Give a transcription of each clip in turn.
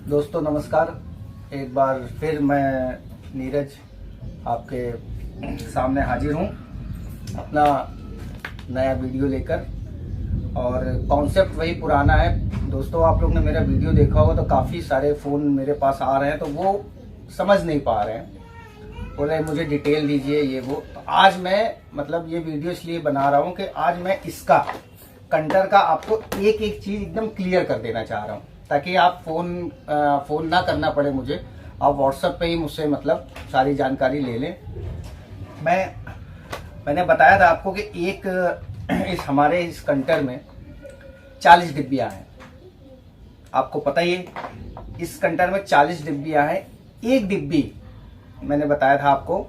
दोस्तों नमस्कार। एक बार फिर मैं नीरज आपके सामने हाजिर हूँ अपना नया वीडियो लेकर। और कॉन्सेप्ट वही पुराना है। दोस्तों आप लोग ने मेरा वीडियो देखा होगा तो काफ़ी सारे फ़ोन मेरे पास आ रहे हैं तो वो समझ नहीं पा रहे हैं, बोल रहे मुझे डिटेल दीजिए ये वो। तो आज मैं मतलब ये वीडियो इसलिए बना रहा हूँ कि आज मैं इसका कंटर का आपको एक एक चीज़ एकदम क्लियर कर देना चाह रहा हूँ, ताकि आप फ़ोन ना करना पड़े मुझे, आप व्हाट्सएप पे ही मुझसे मतलब सारी जानकारी ले लें। मैंने बताया था आपको कि एक हमारे इस कंटर में 40 डिब्बियाँ हैं। आपको पता ही है इस कंटर में 40 डिब्बियाँ हैं। एक डिब्बी मैंने बताया था आपको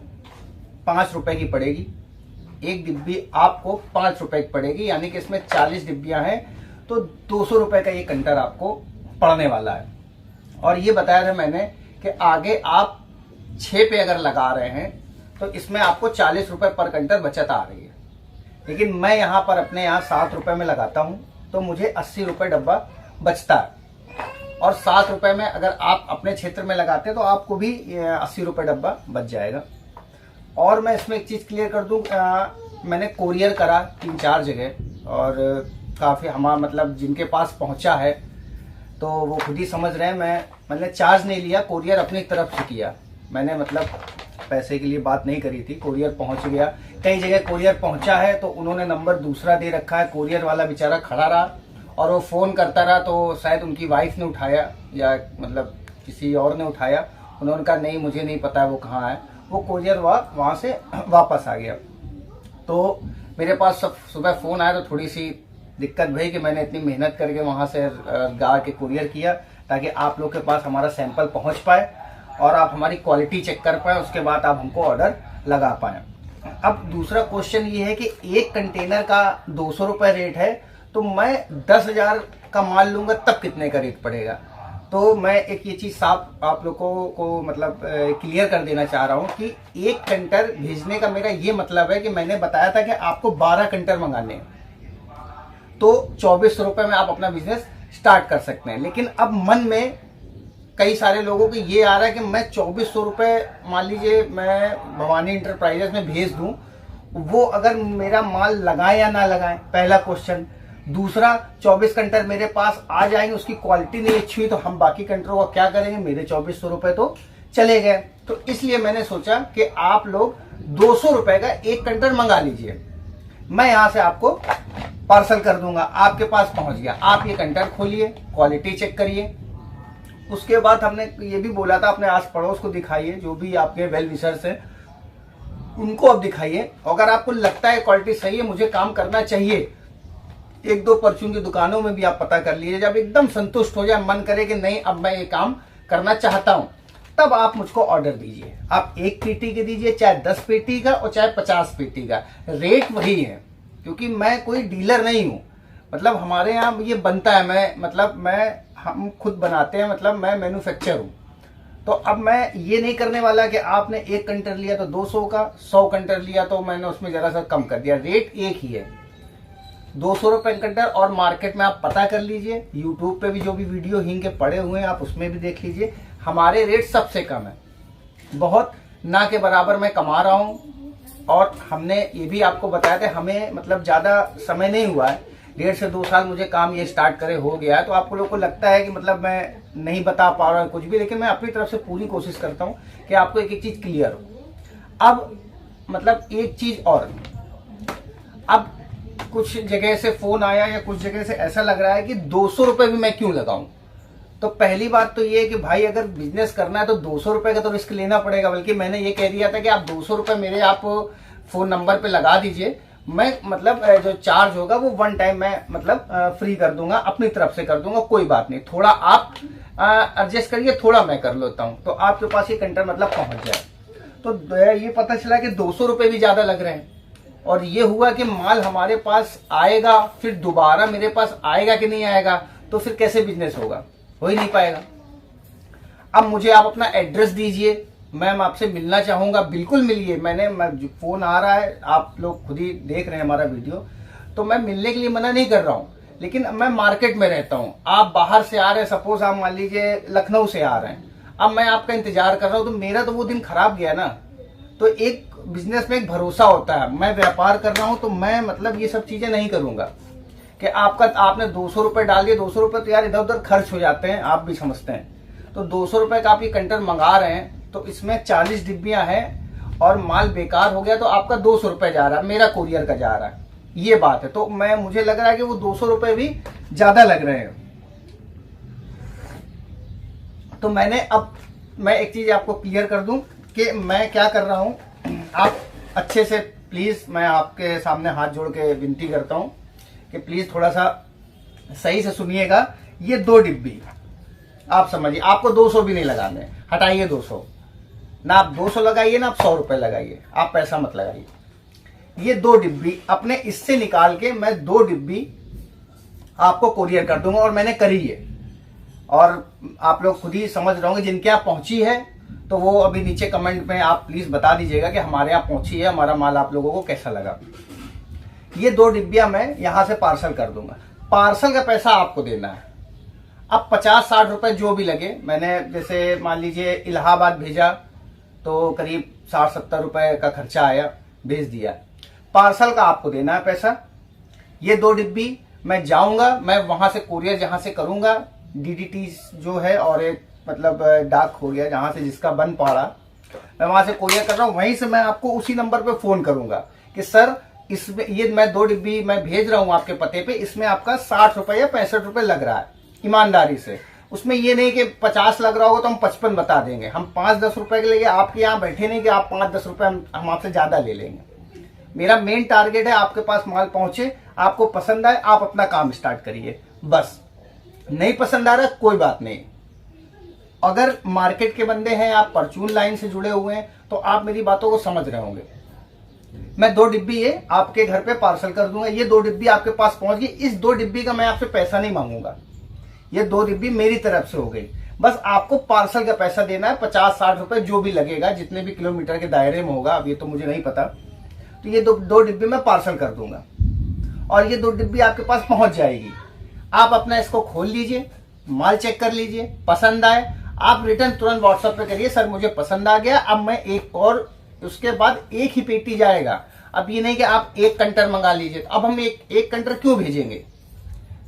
5 रुपए की पड़ेगी। एक डिब्बी आपको 5 रुपए की पड़ेगी, यानी कि इसमें 40 डिब्बियाँ हैं तो 200 रुपए का ये कंटर आपको पड़ने वाला है। और ये बताया था मैंने कि आगे आप 6 पे अगर लगा रहे हैं तो इसमें आपको 40 रुपए पर कंटर बचत आ रही है। लेकिन मैं यहाँ पर अपने यहाँ 7 रुपए में लगाता हूँ तो मुझे 80 रुपए डब्बा बचता है। और 7 रुपए में अगर आप अपने क्षेत्र में लगाते हैं तो आपको भी 80 रुपए डब्बा बच जाएगा। और मैं इसमें एक चीज़ क्लियर कर दूं, मैंने कोरियर करा 3-4 जगह और काफ़ी हमारा मतलब जिनके पास पहुंचा है तो वो खुद ही समझ रहे हैं। मैंने चार्ज नहीं लिया, कोरियर अपनी तरफ से किया। मैंने मतलब पैसे के लिए बात नहीं करी थी। कोरियर पहुंच गया, कई जगह कोरियर पहुंचा है तो उन्होंने नंबर दूसरा दे रखा है। कोरियर वाला बेचारा खड़ा रहा और वो फ़ोन करता रहा तो शायद उनकी वाइफ ने उठाया या मतलब किसी और ने उठाया। उन्होंने कहा नहीं मुझे नहीं पता वो कहाँ है। वो कोरियर वहाँ से वापस आ गया। तो मेरे पास सब सुबह फ़ोन आया तो थोड़ी सी दिक्कत भई कि मैंने इतनी मेहनत करके वहाँ से गा के कुरियर किया ताकि आप लोग के पास हमारा सैंपल पहुँच पाए और आप हमारी क्वालिटी चेक कर पाए, उसके बाद आप हमको ऑर्डर लगा पाएँ। अब दूसरा क्वेश्चन ये है कि एक कंटेनर का 200 रुपये रेट है तो मैं 10,000 का माल लूँगा तब कितने का रेट पड़ेगा। तो मैं एक ये चीज़ साफ आप लोगों को मतलब क्लियर कर देना चाह रहा हूँ कि एक कंटर भेजने का मेरा ये मतलब है कि मैंने बताया था कि आपको 12 कंटर मंगाने हैं तो 2400 रुपये में आप अपना बिजनेस स्टार्ट कर सकते हैं। लेकिन अब मन में कई सारे लोगों को ये आ रहा है कि मैं 2400 रुपये मान लीजिए मैं भवानी इंटरप्राइजेस में भेज दूं, वो अगर मेरा माल लगाए या ना लगाए, पहला क्वेश्चन। दूसरा 24 कंटर मेरे पास आ जाएंगे, उसकी क्वालिटी नहीं अच्छी हुई तो हम बाकी कंटरों का क्या करेंगे, मेरे 2400 रुपये तो चले गए। तो इसलिए मैंने सोचा कि आप लोग 200 रुपये का एक कंटर मंगा लीजिए, मैं यहाँ से आपको पार्सल कर दूंगा, आपके पास पहुंच गया। आप ये कंटर खोलिए, क्वालिटी चेक करिए। उसके बाद हमने ये भी बोला था अपने आस पड़ोस को दिखाइए, जो भी आपके वेल विशर्स हैं उनको अब दिखाइए। अगर आपको लगता है क्वालिटी सही है, मुझे काम करना चाहिए, 1-2 परचून की दुकानों में भी आप पता कर लीजिए। जब एकदम संतुष्ट हो जाए, मन करे कि नहीं अब मैं ये काम करना चाहता हूं, तब आप मुझको ऑर्डर दीजिए। आप 1 पेटी के दीजिए, चाहे 10 पेटी का और चाहे 50 पेटी का, रेट वही है। क्योंकि मैं कोई डीलर नहीं हूं, मतलब हमारे यहाँ ये बनता है, हम खुद बनाते हैं, मतलब मैं मैन्युफैक्चर हूँ। तो अब मैं ये नहीं करने वाला कि आपने 1 कंटर लिया तो 200 का, 100 कंटर लिया तो मैंने उसमें जरा सा कम कर दिया। रेट एक ही है, 200 रुपये कंटर। और मार्केट में आप पता कर लीजिए, यूट्यूब पे भी जो भी वीडियो हिंग के पड़े हुए हैं आप उसमें भी देख लीजिए, हमारे रेट सबसे कम है। बहुत ना के बराबर मैं कमा रहा हूँ। और हमने ये भी आपको बताया था, हमें मतलब ज़्यादा समय नहीं हुआ है, 1.5 से 2 साल मुझे काम ये स्टार्ट करे हो गया है। तो आपको लोगों को लगता है कि मतलब मैं नहीं बता पा रहा हूँ कुछ भी, लेकिन मैं अपनी तरफ से पूरी कोशिश करता हूँ कि आपको एक एक चीज़ क्लियर हो। अब मतलब एक चीज़ और, अब कुछ जगह से फ़ोन आया या कुछ जगह से ऐसा लग रहा है कि 200 रुपये भी मैं क्यों लगाऊं। तो पहली बात तो ये है कि भाई अगर बिजनेस करना है तो 200 रुपये का तो रिस्क लेना पड़ेगा। बल्कि मैंने ये कह दिया था कि आप 200 रुपये मेरे आप फ़ोन नंबर पे लगा दीजिए, मैं मतलब जो चार्ज होगा वो 1 टाइम मैं मतलब फ्री कर दूंगा, अपनी तरफ से कर दूंगा, कोई बात नहीं। थोड़ा आप एडजस्ट करिए, थोड़ा मैं कर लेता हूँ, तो आपके पास ये कंटर मतलब पहुँच जाए। तो ये पता चला कि 200 रुपये भी ज़्यादा लग रहे हैं। और ये हुआ कि माल हमारे पास आएगा, फिर दोबारा मेरे पास आएगा कि नहीं आएगा, तो फिर कैसे बिजनेस होगा, हो ही नहीं पाएगा। अब मुझे आप अपना एड्रेस दीजिए, मैम आपसे मिलना चाहूंगा, बिल्कुल मिलिए। जो फोन आ रहा है, आप लोग खुद ही देख रहे हैं हमारा वीडियो, तो मैं मिलने के लिए मना नहीं कर रहा हूँ। लेकिन मैं मार्केट में रहता हूँ, आप बाहर से आ रहे हैं, सपोज आप मान लीजिए लखनऊ से आ रहे हैं, अब मैं आपका इंतजार कर रहा हूँ, तो मेरा तो वो दिन खराब गया ना। तो एक बिजनेस में एक भरोसा होता है, मैं व्यापार कर रहा हूँ तो मैं मतलब ये सब चीजें नहीं करूंगा कि आपने 200 रुपए डाल दिए। 200 रुपए तो यार इधर उधर खर्च हो जाते हैं, आप भी समझते हैं। तो 200 रुपए का आप ये कंटर मंगा रहे हैं, तो इसमें 40 डिब्बियां हैं और माल बेकार हो गया तो आपका 200 रुपए जा रहा है, मेरा कोरियर का जा रहा है, ये बात है। तो मुझे लग रहा है कि वो 200 रुपए भी ज्यादा लग रहे हैं। तो मैं एक चीज आपको क्लियर कर दूं कि मैं क्या कर रहा हूं। आप अच्छे से प्लीज, मैं आपके सामने हाथ जोड़ के विनती करता हूं कि प्लीज थोड़ा सा सही से सुनिएगा। ये 2 डिब्बी आप समझिए, आपको 200 भी नहीं लगाने, हटाइए 200 ना, आप 200 लगाइए ना आप 100 रुपए लगाइए, आप पैसा मत लगाइए। ये 2 डिब्बी अपने इससे निकाल के मैं 2 डिब्बी आपको कोरियर कर दूंगा, और मैंने करी है। और आप लोग खुद ही समझ रहे होंगे, जिनके यहाँ पहुंची है तो वो अभी नीचे कमेंट में आप प्लीज बता दीजिएगा कि हमारे यहाँ पहुंची है, हमारा माल आप लोगों को कैसा लगा। ये 2 डिब्बियां मैं यहां से पार्सल कर दूंगा। पार्सल का पैसा आपको देना है। अब 50-60 रुपए जो भी लगे, मैंने जैसे मान लीजिए इलाहाबाद भेजा तो करीब 60-70 रुपए का खर्चा आया, भेज दिया। पार्सल का आपको देना है पैसा। ये 2 डिब्बी मैं जाऊंगा, मैं वहां से कोरियर जहां से करूंगा, डीडीटी जो है और एक मतलब डाक हो गया जहां से जिसका बन पड़ा, मैं वहां से कोरियर कर रहा हूं, वहीं से मैं आपको उसी नंबर पे फोन करूंगा कि सर इसमें ये मैं 2 डिब्बी मैं भेज रहा हूं आपके पते पे, इसमें आपका 60 रुपए या 65 रुपए लग रहा है, ईमानदारी से। उसमें ये नहीं कि 50 लग रहा होगा तो हम 55 बता देंगे, हम 5-10 रुपए के लिए आपके यहाँ बैठे नहीं कि आप 5-10 रुपए हम आपसे ज्यादा ले लेंगे। मेरा मेन टारगेट है आपके पास माल पहुंचे, आपको पसंद आए, आप अपना काम स्टार्ट करिए, बस। नहीं पसंद आ रहा कोई बात नहीं। अगर मार्केट के बंदे हैं, आप परचून लाइन से जुड़े हुए हैं, तो आप मेरी बातों को समझ रहे होंगे। मैं 2 डिब्बी ये आपके घर पे पार्सल कर दूंगा। ये 2 डिब्बी आपके पास पहुंच गई। इस 2 डिब्बी का मैं आपसे पैसा नहीं मांगूंगा, ये 2 डिब्बी मेरी तरफ से हो गई। बस आपको पार्सल का पैसा देना है, 50-60 रुपए जो भी लगेगा, जितने भी किलोमीटर के दायरे में होगा, अब ये तो मुझे नहीं पता। तो ये 2 डिब्बी मैं पार्सल कर दूंगा और ये 2 डिब्बी आपके पास पहुंच जाएगी। आप अपना इसको खोल लीजिए, माल चेक कर लीजिए, पसंद आए आप रिटर्न तुरंत व्हाट्सएप पे करिए, सर मुझे पसंद आ गया, अब मैं एक और, उसके बाद एक ही पेटी जाएगा। अब ये नहीं कि आप 1 कंटर मंगा लीजिए। अब हम एक कंटर क्यों भेजेंगे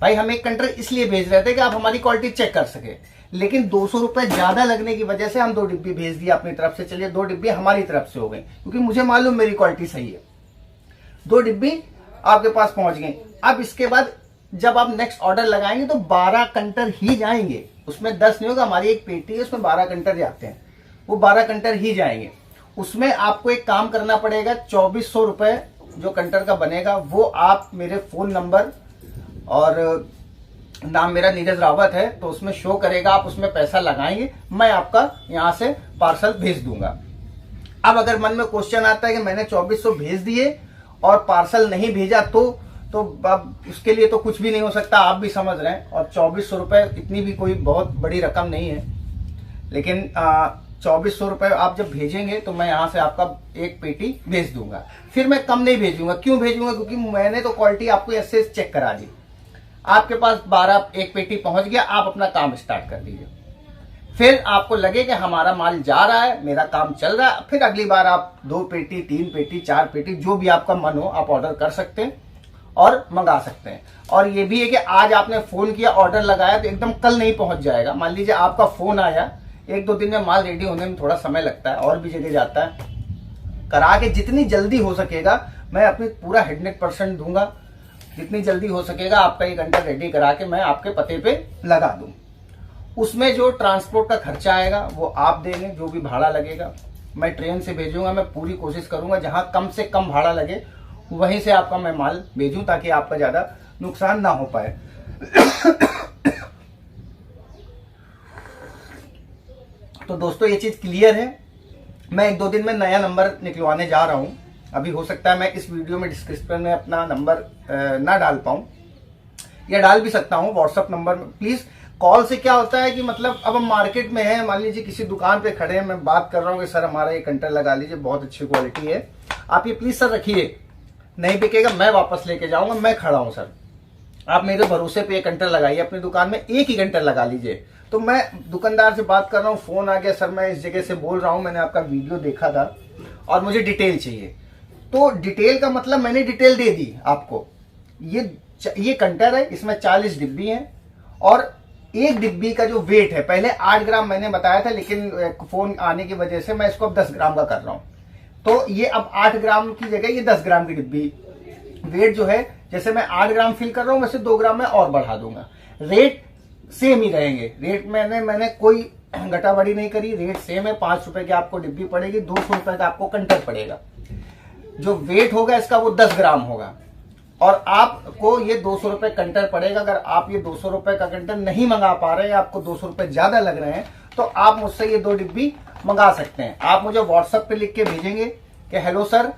भाई? हम 1 कंटर इसलिए भेज रहे थे कि आप हमारी क्वालिटी चेक कर सके, लेकिन 200 रुपए ज्यादा लगने की वजह से हम 2 डिब्बी भेज दिए अपनी तरफ से। चलिए 2 डिब्बी हमारी तरफ से हो गई, क्योंकि मुझे मालूम मेरी क्वालिटी सही है। 2 डिब्बी आपके पास पहुंच गई। अब इसके बाद जब आप नेक्स्ट ऑर्डर लगाएंगे तो 12 कंटर ही जाएंगे, उसमें 10 नहीं होगा। हमारी एक पेटी है उसमें 12 कंटर जाते हैं, वो 12 कंटर ही जाएंगे। उसमें आपको एक काम करना पड़ेगा, 2400 रुपए जो कंटर का बनेगा वो आप मेरे फोन नंबर और नाम मेरा नीरज रावत है तो उसमें शो करेगा, आप उसमें पैसा लगाएंगे, मैं आपका यहां से पार्सल भेज दूंगा। अब अगर मन में क्वेश्चन आता है कि मैंने 2400 भेज दिए और पार्सल नहीं भेजा तो अब उसके लिए तो कुछ भी नहीं हो सकता, आप भी समझ रहे हैं। और 2400 रुपए इतनी भी कोई बहुत बड़ी रकम नहीं है, लेकिन 2400 रुपए आप जब भेजेंगे तो मैं यहां से आपका एक पेटी भेज दूंगा। फिर मैं कम नहीं भेजूंगा। क्यों भेजूंगा? क्योंकि मैंने तो क्वालिटी आपको ऐसे चेक करा दी, आपके पास 12 एक पेटी पहुंच गया, आप अपना काम स्टार्ट कर दीजिए। फिर आपको लगे कि हमारा माल जा रहा है, मेरा काम चल रहा है, फिर अगली बार आप 2 पेटी 3 पेटी 4 पेटी जो भी आपका मन हो आप ऑर्डर कर सकते हैं और मंगा सकते हैं। और ये भी है कि आज आपने फोन किया, ऑर्डर लगाया तो एकदम कल नहीं पहुंच जाएगा। मान लीजिए आपका फोन आया, 1-2 दिन में माल रेडी होने में थोड़ा समय लगता है, और भी जगह जाता है। करा के जितनी जल्दी हो सकेगा मैं अपनी पूरा 100% दूंगा, जितनी जल्दी हो सकेगा आपका ये घंटा रेडी करा के मैं आपके पते पे लगा दूं। उसमें जो ट्रांसपोर्ट का खर्चा आएगा वो आप देंगे, जो भी भाड़ा लगेगा। मैं ट्रेन से भेजूंगा, मैं पूरी कोशिश करूंगा जहां कम से कम भाड़ा लगे वहीं से आपका मैं माल भेजूं, ताकि आपका ज्यादा नुकसान ना हो पाए। तो दोस्तों ये चीज क्लियर है। मैं 1-2 दिन में नया नंबर निकलवाने जा रहा हूं। अभी हो सकता है मैं इस वीडियो में डिस्क्रिप्शन में अपना नंबर ना डाल पाऊं, या डाल भी सकता हूं व्हाट्सएप नंबर में। प्लीज कॉल से क्या होता है कि मतलब अब हम मार्केट में हैं, मान लीजिए किसी दुकान पे खड़े हैं, मैं बात कर रहा हूं कि सर हमारा ये कंटर लगा लीजिए, बहुत अच्छी क्वालिटी है, आप ये प्लीज सर रखिए, नहीं बिकेगा मैं वापस लेके जाऊंगा, मैं खड़ा हूं सर, आप मेरे भरोसे पे ये कंटर लगाइए, अपनी दुकान में एक ही कंटर लगा लीजिए। तो मैं दुकानदार से बात कर रहा हूँ, फोन आ गया, सर मैं इस जगह से बोल रहा हूँ, मैंने आपका वीडियो देखा था और मुझे डिटेल चाहिए। तो डिटेल का मतलब मैंने डिटेल दे दी आपको। ये कंटर है, इसमें 40 डिब्बी हैं और एक डिब्बी का जो वेट है, पहले 8 ग्राम मैंने बताया था, लेकिन फोन आने की वजह से मैं इसको अब 10 ग्राम का कर रहा हूं। तो ये अब 8 ग्राम की जगह ये 10 ग्राम की डिब्बी वेट जो है, जैसे मैं 8 ग्राम फिल कर रहा हूं, वैसे 2 ग्राम में और बढ़ा दूंगा। रेट सेम ही रहेंगे, रेट मैंने कोई घटाबड़ी नहीं करी, रेट सेम है। 5 रुपए की आपको डिब्बी पड़ेगी, 200 रुपए का आपको कंटर पड़ेगा। जो वेट होगा इसका वो 10 ग्राम होगा और आपको ये 200 रुपए कंटर पड़ेगा। अगर आप ये 200 रुपए का कंटर नहीं मंगा पा रहे हैं, आपको 200 रुपए ज्यादा लग रहे हैं, तो आप मुझसे ये 2 डिब्बी मंगा सकते हैं। आप मुझे व्हाट्सएप पे लिख के भेजेंगे कि हेलो सर,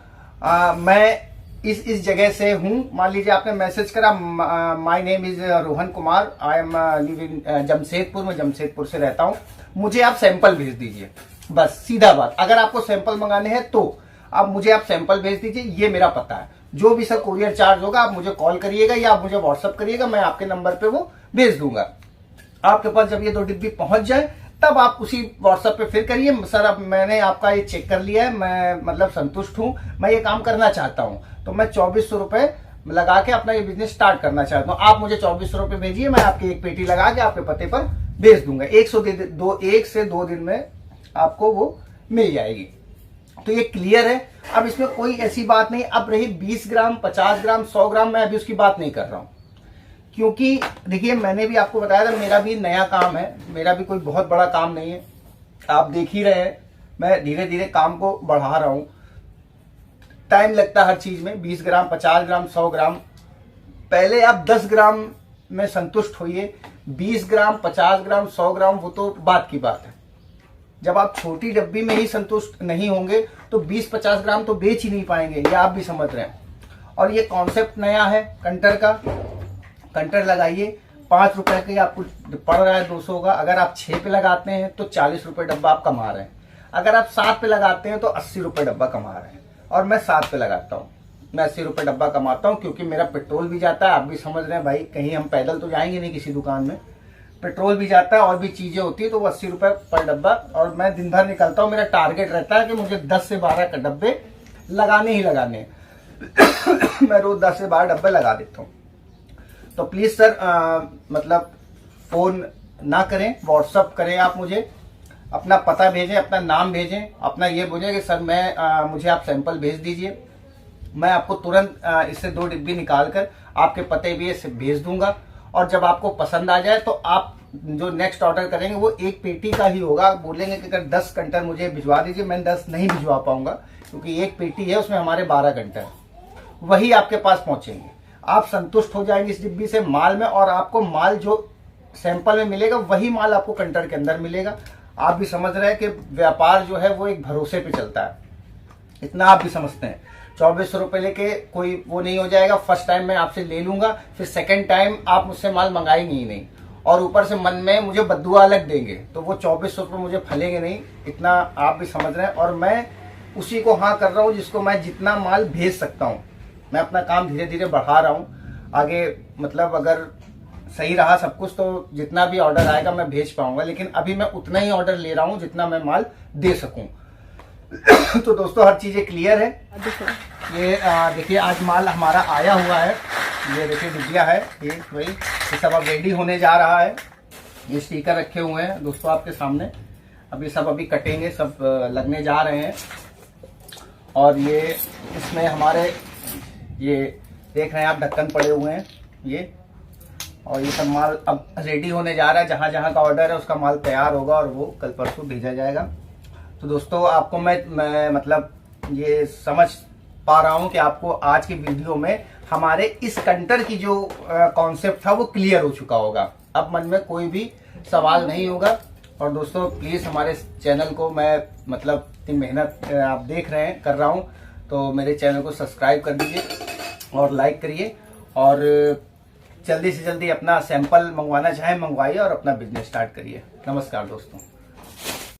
मैं इस जगह से हूं। मान लीजिए आपने मैसेज करा, my name is Rohan Kumar, I am live in Jamshedpur, मैं जमशेदपुर से रहता हूं, मुझे आप सैंपल भेज दीजिए। बस सीधा बात। अगर आपको सैंपल मंगाने हैं तो आप मुझे सैंपल भेज दीजिए, ये मेरा पता है। जो भी सर कुरियर चार्ज होगा आप मुझे कॉल करिएगा या आप मुझे व्हाट्सअप करिएगा, मैं आपके नंबर पे वो भेज दूंगा। आपके पास जब ये 2 डिब्बी पहुंच जाए तब आप उसी व्हाट्सएप पे फिर करिए, सर अब मैंने आपका ये चेक कर लिया है, मैं मतलब संतुष्ट हूं, मैं ये काम करना चाहता हूं, तो मैं 2400 रुपए लगा के अपना ये बिजनेस स्टार्ट करना चाहता हूं। आप मुझे 2400 रुपए भेजिए, मैं आपकी एक पेटी लगा के आपके पते पर भेज दूंगा। 1 से 2 दिन में आपको वो मिल जाएगी। तो ये क्लियर है। अब इसमें कोई ऐसी बात नहीं। अब रही 20 ग्राम, 50 ग्राम, 100 ग्राम, मैं अभी उसकी बात नहीं कर रहा हूं, क्योंकि देखिए मैंने भी आपको बताया था मेरा भी नया काम है, मेरा भी कोई बहुत बड़ा काम नहीं है। आप देख ही रहे हैं, मैं धीरे धीरे काम को बढ़ा रहा हूं। टाइम लगता है हर चीज में। 20 ग्राम, 50 ग्राम, 100 ग्राम, पहले आप 10 ग्राम में संतुष्ट होइए। 20 ग्राम, 50 ग्राम, 100 ग्राम वो तो बात की बात है। जब आप छोटी डब्बी में ही संतुष्ट नहीं होंगे तो 20-50 ग्राम तो बेच ही नहीं पाएंगे, ये आप भी समझ रहे हैं। और ये कॉन्सेप्ट नया है कंटर का। कंटर लगाइए, 5 रुपए के आपको पड़ रहा है 200 का। अगर आप 6 पे लगाते हैं तो 40 रुपए डब्बा आप कमा रहे हैं। अगर आप 7 पे लगाते हैं तो 80 रुपए डब्बा कमा रहे हैं। और मैं 7 पे लगाता हूँ, मैं 80 रुपए डब्बा कमाता हूँ, क्योंकि मेरा पेट्रोल भी जाता है। आप भी समझ रहे हैं भाई, कहीं हम पैदल तो जाएंगे नहीं किसी दुकान में, पेट्रोल भी जाता है और भी चीजें होती है, तो वो 80 रुपए पर डब्बा। और मैं दिन भर निकलता हूँ, मेरा टारगेट रहता है कि मुझे 10 से 12 डब्बे लगाने ही लगाने। मैं रोज 10 से 12 डब्बे लगा देता हूँ। तो प्लीज सर मतलब फोन ना करें, व्हाट्सअप करें, आप मुझे अपना पता भेजें, अपना नाम भेजें, अपना ये बोलें कि सर मैं मुझे आप सैंपल भेज दीजिए, मैं आपको तुरंत इससे 2 डिब्बी निकाल कर आपके पते भी से भेज दूंगा। और जब आपको पसंद आ जाए तो आप जो नेक्स्ट ऑर्डर करेंगे वो एक पेटी का ही होगा। आप बोलेंगे कि अगर 10 कंटर मुझे भिजवा दीजिए, मैं 10 नहीं भिजवा पाऊंगा, क्योंकि एक पेटी है उसमें हमारे 12 कंटर वही आपके पास पहुंचेंगे। आप संतुष्ट हो जाएंगे इस डिब्बी से माल में, और आपको माल जो सैंपल में मिलेगा वही माल आपको कंटर के अंदर मिलेगा। आप भी समझ रहे हैं कि व्यापार जो है वो एक भरोसे पे चलता है, इतना आप भी समझते हैं। 2400 रुपए लेके कोई वो नहीं हो जाएगा। फर्स्ट टाइम मैं आपसे ले लूंगा, फिर सेकंड टाइम आप मुझसे माल मंगाएंगे ही नहीं, और ऊपर से मन में मुझे बद्दुआ अलग देंगे, तो वो 2400 रुपये मुझे फलेंगे नहीं, इतना आप भी समझ रहे हैं। और मैं उसी को हाँ कर रहा हूँ जिसको मैं जितना माल भेज सकता हूँ। मैं अपना काम धीरे धीरे बढ़ा रहा हूँ आगे, मतलब अगर सही रहा सब कुछ तो जितना भी ऑर्डर आएगा मैं भेज पाऊंगा, लेकिन अभी मैं उतना ही ऑर्डर ले रहा हूँ जितना मैं माल दे सकूं। तो दोस्तों हर चीजें क्लियर है। ये देखिए आज माल हमारा आया हुआ है, ये देखिए डिब्बिया है, ये वही, ये सब अब रेडी होने जा रहा है। ये स्टिकर रखे हुए हैं दोस्तों आपके सामने, अभी सब अभी कटेंगे, सब लगने जा रहे हैं। और ये इसमें हमारे ये देख रहे हैं आप ढक्कन पड़े हुए हैं ये, और ये सब माल अब रेडी होने जा रहा है। जहां जहां का ऑर्डर है उसका माल तैयार होगा और वो कल परसों भेजा जाएगा। तो दोस्तों आपको मैं मतलब ये समझ पा रहा हूं कि आपको आज की वीडियो में हमारे इस कंटर की जो कॉन्सेप्ट था वो क्लियर हो चुका होगा। अब मन में कोई भी सवाल नहीं होगा। और दोस्तों प्लीज हमारे चैनल को, मैं मतलब इतनी मेहनत आप देख रहे हैं कर रहा हूं, तो मेरे चैनल को सब्सक्राइब कर दीजिए और लाइक करिए, और जल्दी से जल्दी अपना सैंपल मंगवाना चाहे मंगवाइए और अपना बिजनेस स्टार्ट करिए। नमस्कार दोस्तों।